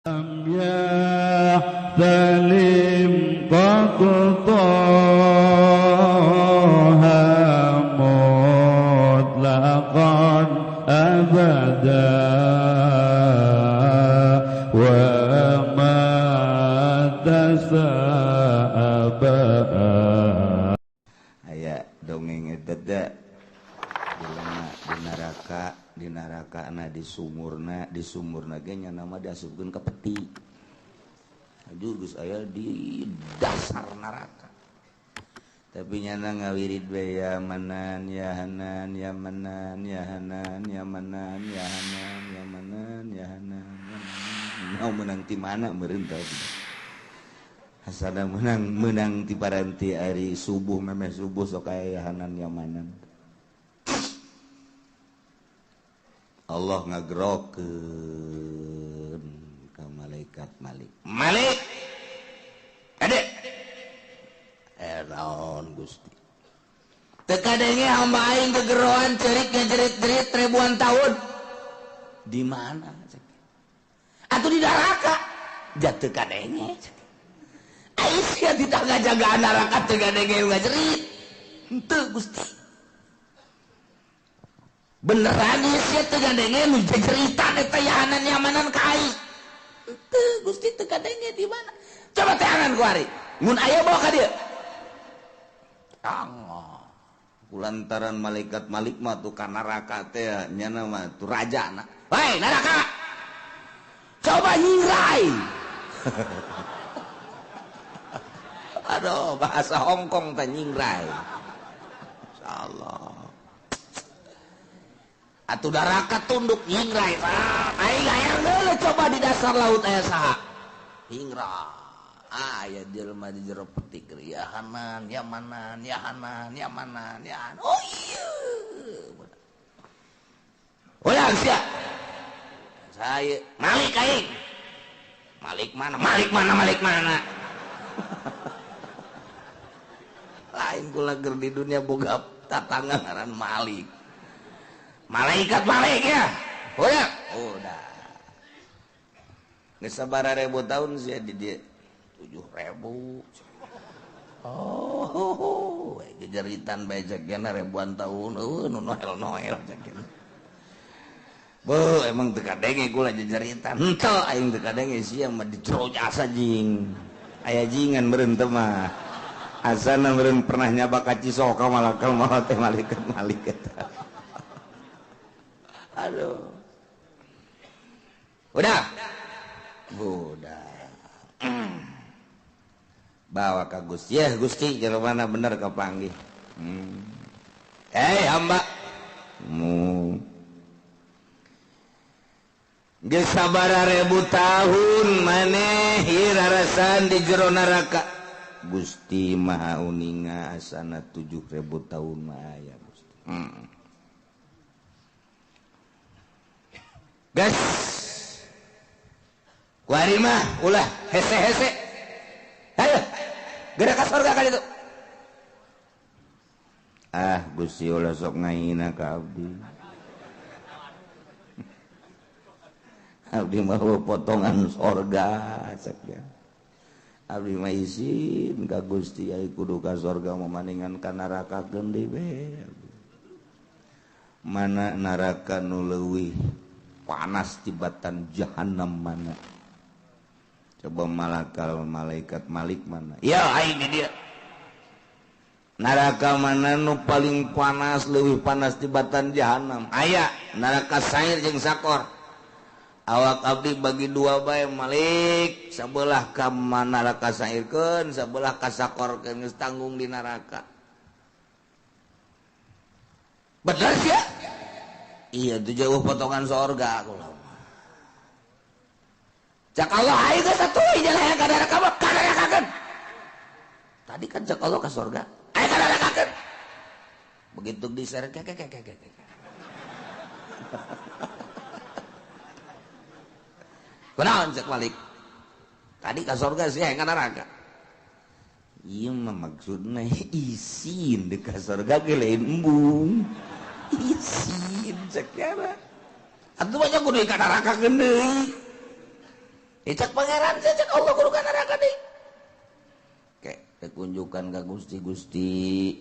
Ya Salim Qaqtaha mutlaqan abada wa ma tasa'aba. Aya dongeng dada di neraka di sumurna ge nya nama diasupkeun ka peti. Geus aya di dasar neraka. Tapi nyana ngawirid bae ya manan ya hanan ya manan ya hanan ya manan ya hanan ya manan ya hanan. Mau menang ti mana meureun tah. Asana menang ti paranti ari subuh memeh subuh sok aya ya hanan ya manan. Allah ngagerokeun ka malaikat Malik ade naon Gusti teu kadenge hamba aing gegeroan ceurik ngejerit-jerit ribuan tahun di mana atuh di neraka jatuh kadenge aing sia ditangga-jaga neraka teu kadenge ngajerit henteu Gusti beneran sih teu gandenge nu jeritan eta yahanan yamanan ka aing. Teu Gusti teu gandenge di mana? Coba teh angan ku ari. Mun aya bawa ka dieu. Allah. Kulantaran malaikat Malik mah tuh ka neraka teh nyana mah tuh rajana. Hei neraka. Coba nyingrai. Aduh bahasa Hongkong teh nyingrai. Insyaallah. Atuh neraka tunduk nyingrai. Aing hayang deuleu coba di dasar laut aya saha. Hingrai. Aya jelema di jero peti keur ya hanan, ya manan, ya hanan, ya manan, ya hanan. Oh iya. Ulah sia. Saya Malik aing. Malik mana? Lain kula keur di dunia boga tatangga ngaran Malik. Malaikat Malik ya. Udah. Geus sabaraha ribu tahun sia di dieu? 7.000. Oh, jeritan bae jagena ribuan tahun. Nu noel jagena. Beuh, emang teu kadenge kula jeritan. Henteu aing teu kadenge sia mah dicero jasa jing. Aya jingan meureun teu mah. Asana meureun pernah nyaba ka Cisoka malakal maot teh malaikat Malik eta. Aduh. Udah. Bawa ka Gusti. Ya Gusti jero mana bener kapanggih. Hamba. Geus sabaraha ribu tahun maneh ieu rarasan di jero neraka. Gusti Maha Uninga asana 7.000 tahun mah aya Gusti. Gas kuari mah ulah hese ayo gerak ka surga kali itu Gusti ulah sok ngahina ka abdi abdi mah potongan surga sakya abdi mah izin ka Gusti ai kudu ka surga mamaningan ka neraka deui we mana neraka nu leuwih panas tibatan jahanam mana coba malaikat Malik mana ya aing di dia neraka mana nu paling panas leuwih panas tibatan jahanam aya neraka sair jeung sakor awak abdi bagi dua bae Malik sabelah ka neraka sairkeun sabelah ka sakorkeun geus tanggung di neraka bener sia iya itu jauh potongan sorga kula. Cak Allah aing geus atuh jalan hayang ka neraka mah ka nerakakeun. Tadi kan cak Allah ka sorga, aya ka nerakakeun. Begitu diseret kek. Kunaon cak Malik? Tadi ka sorga sih hayang ka neraka. Ieu mah maksudna isin di ka sorga ge lain embung. Isin cekera atuh banyak kudu ka neraka deui cek pangeran cek Allah kudu ka neraka deui kek kunjukan ka Gusti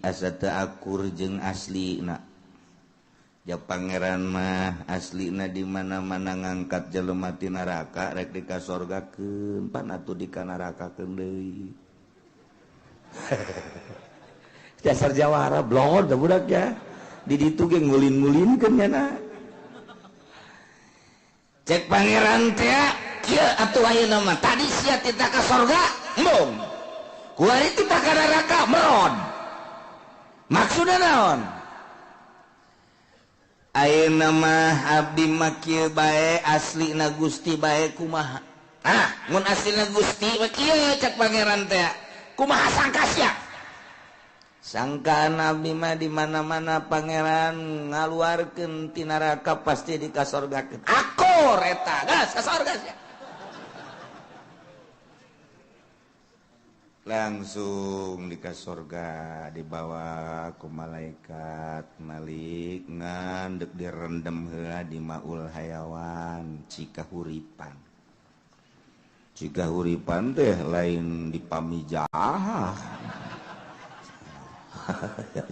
asa teu akur jeung aslina ja pangeran mah aslina di mana-mana ngangkat jelema ti neraka rek di ka sorgakeun pan atuh di ka nerakakeun deui dasar jawara blor da budak ya di ditu ge ngulin-ngulinkeun nya cek pangeran teh kieu atuh ayeuna mah tadi sia tita ka sorga embung kuari tita ka neraka merod maksudna naon ayeuna mah abdi mah kieu bae aslina Gusti bae kumaha mun aslina Gusti mah kieu cek pangeran teh kumaha sangka sia sangkaan abdi mah di mana-mana pangeran ngaluarkeun ti neraka pasti di ka sorgakeun akor eta gas ka sorga sia langsung di ka sorga dibawa ku malaikat Malik ngan deuk direndem heula di maul hayawan cikahuripan teh lain di pamijah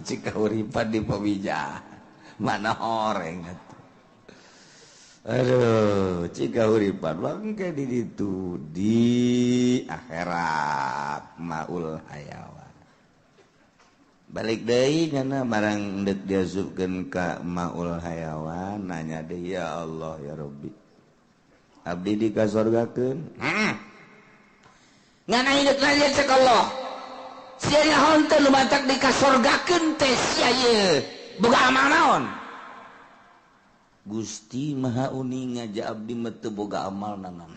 cikahuripan di pamijah mana horeng atuh aduh cikahuripan bangke di ditu di akhirat maul hayawan balik deui nya barang deuk diasupkeun ka maul hayawan nanya deui ya Allah ya Rabbi abdi di ka sorgakeun ngana hideuk nanya cek Allah sia naon teh nu batak di ka sorgakeun teh sia ieu boga amal naon Gusti Maha Uning ngaja abdi mah teu boga amal naon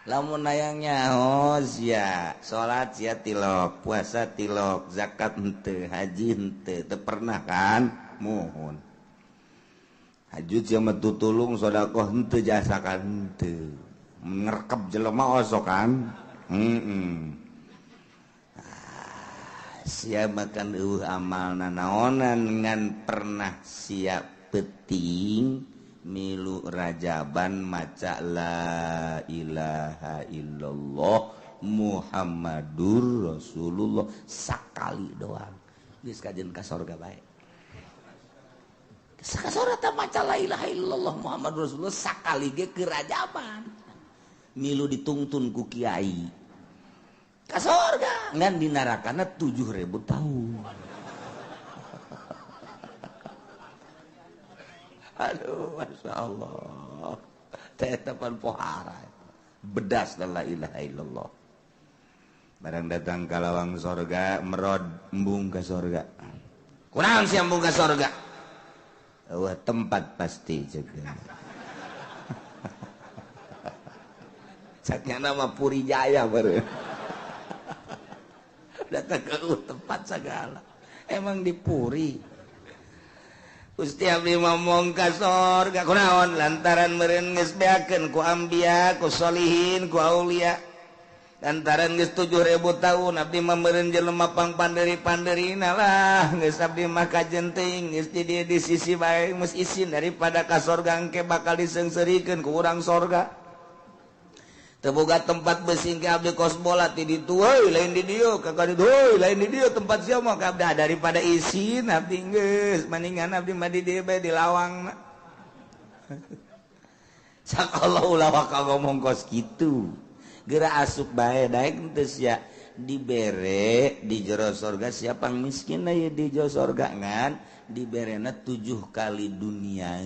lamun hayang nyaho sia salat sia tilok puasa tilok zakat henteu haji henteu teu pernah kan mohon hajud sia mah tutulung sedekah henteu jasa kan henteu ngerkep jelema osok kan sia makan amal naonan ngan pernah siap peting milu rajaban maca la ilaha illallah Muhammadur Rasulullah sakali doang geus kajen ka sorga bae ka sorga teh maca la ilaha illallah Muhammadur Rasulullah sakali ge ke rajaban milu ditungtun ku kiai ka sorga ngan di narakana 7.000 tahun aduh masya Allah teh tepan pohara bedas la ilaha illallah barang datang ka lawang sorga merod embung ka sorga kunaon si embung ka sorga wah tempat pasti cek caknya nama Puri Jaya baru datang ke tempat segala emang di Puri Gusti abdi ngomong ka sorga kunaon lantaran meureun geus beakeun ku anbiya ku sholihin ku aulia lantaran geus 7.000 tahun abdi mah meureun jelema pang panderi-panderina lah geus abdi mah kajen teuing geus di sisi bae geus isin daripada ka sorga engke bakal diseungseurikeun ku urang sorga teu boga tempat besing ke abdi kos bola ti ditu heuy lain di dieu kakak ditu heuy lain di dieu tempat sia mah ka abdi daripada isin abdi geus maningan abdi mah di dieu bae di lawangna sakallah ulah ka ngomong kos kitu geura asup bae daek teu sia dibere di jero sorga siapa miskin aya di jero sorga ngan diberena 7 kali dunia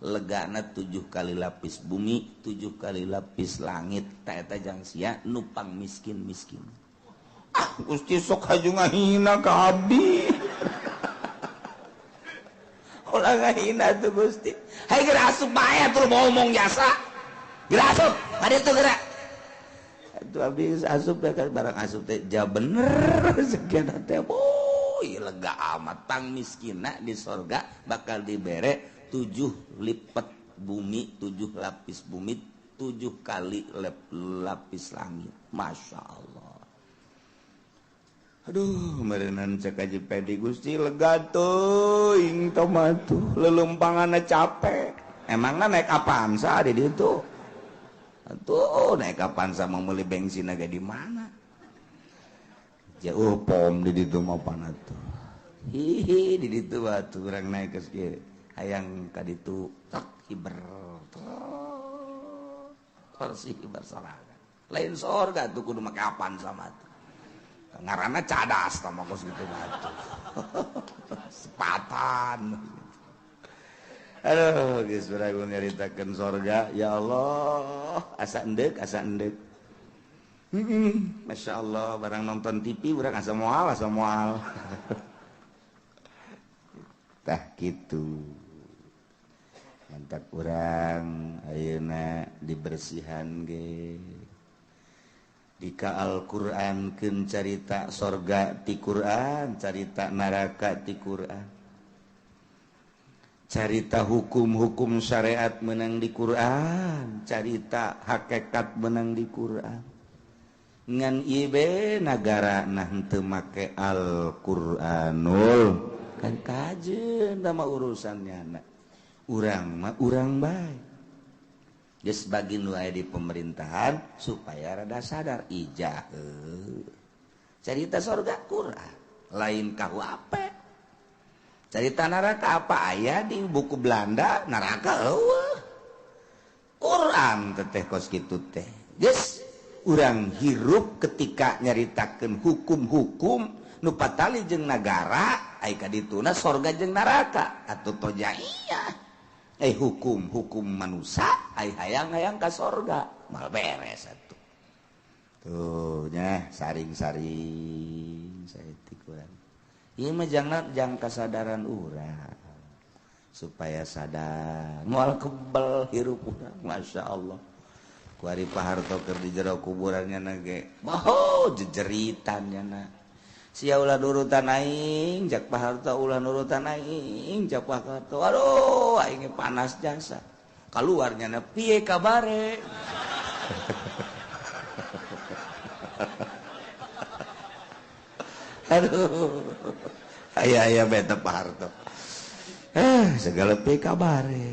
legana 7 kali lapis bumi 7 kali lapis langit eta jang sia nupang miskin Gusti sok haju ngahina ka abdi ulah ngahina tuh Gusti hai geura asup bae atuh mau ngomong jasa geura asup hade tuh geura atuh abdi asup ka barang asup teh ja bener sekian teh boy lega amat pang miskinna di sorga bakal dibere 7 lipat bumi 7 lapis bumi 7 kali lapis langit Masya Allah aduh merenang cek aja pedi Gusti lega teuing tomatu lelumpanganna capek emangna naik apaan sa di ditu tuh naik kapan sama meuli bensin agak di mana jauh pom di ditu mah panat tuh hihi di ditu batu urang naik ke kieu hayang ka ditu tak hiber bersih bersaraga lain sorga tuh kudu make kapan sama tuh ngaranna cadas tah mah kos kitu batu sepatan. Aduh, geus urang nyaritakeun sorga, ya Allah, asa endek. Masya Allah, barang nonton TV urang asa moal. Tah kitu. Mantap urang ayeuna dibersihan ge. Dika Al-Qur'an keun carita sorga ti Qur'an, carita neraka ti Qur'an. Carita hukum-hukum syariat menang di Quran, carita hakikat menang di Quran. Ngan ibe nagara nah henteu make Al-Qur'anul kan kajeun sama urusannya anak. Urang mah urang bae. Geus bagi nu aya di pemerintahan supaya rada sadar ijah. Carita surga Quran, lain KUHP. Carita neraka apa aya di buku Belanda neraka eueuh. Quran teteh kos kitu teh. Geus urang hirup ketika nyaritakeun hukum-hukum nu patali jeung nagara ai ka dituna sorga jeung neraka atuh toja iya. Hukum manusia ai hayang-hayang ka sorga mal beres atuh. Tuh nya saring-saring saeutik urang. Ieu mah jang kasadaran urang supaya sadar moal kebel hirup urang Masya Allah ku ari Pak Harto keur di jero kuburannya ge boho jejeritan nya sia ulah nurutan aing jak Pak Harto ulah nurutan aing jak Pak Harto aduh aing panas jasa kaluarnya na piye kabare aduh aya beta Pak Harto segala piye kabare